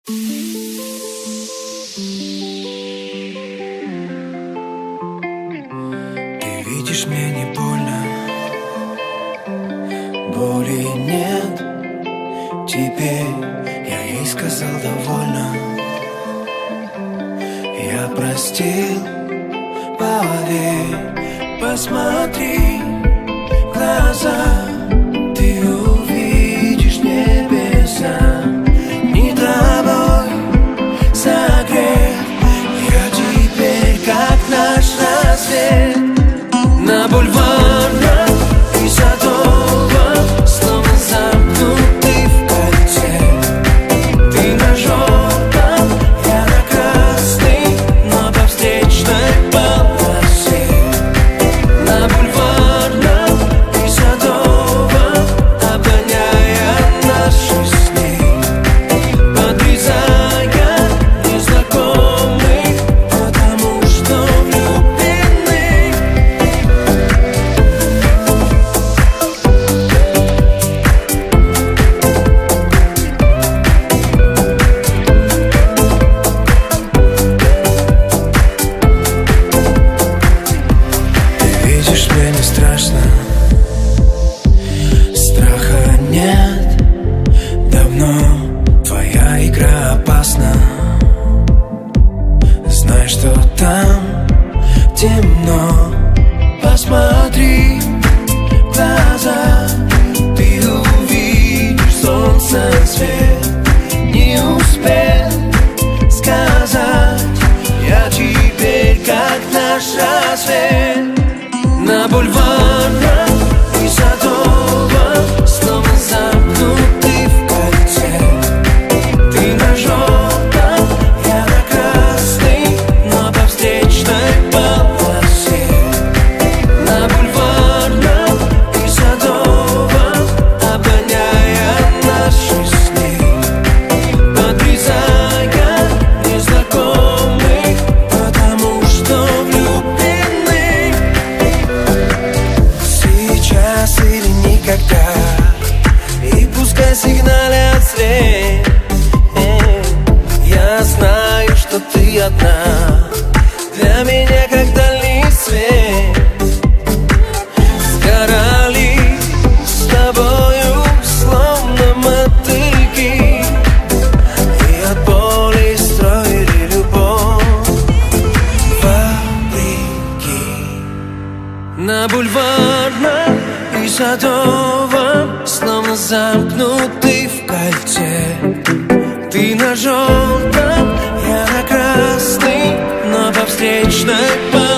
Ты видишь, мне не больно, боли нет. Теперь я ей сказал довольно. Я простил, поверь, посмотри в глаза. Ты увидишь небеса, не тобой согрет. Я теперь как наш рассвет. На бульварах и Садовом словно замкнутый в кольце. Ты на желтом, я на красный, но по встречной полосе. На бульварах и Садовом, обгоняя наши сны, подрезая незнакомых, потому что влюблены. Ты видишь, мне не страшно, страха нет. Давно твоя игра опасна. Знай, что там темно. Посмотри в глаза, ты увидишь солнце свет. Не успел сказать, я теперь как наш рассвет. На бульварах и Садовом словно замкнутый в кольце. Ты на желтом, я на красный, но по встречной полосе. На бульварах и Садовом, обгоняя наши сны, подрезая незнакомых, потому что влюблены. Сейчас или никогда, и пускай сигналят свет. Я знаю, что ты одна, для меня как дальний свет. Сгорали с тобою словно мотыльки, и от боли строили любовь вопреки. На бульварном и Садовом словно замкнутый в кольце. Ты на желтом, я на красный, но по встречной полосе.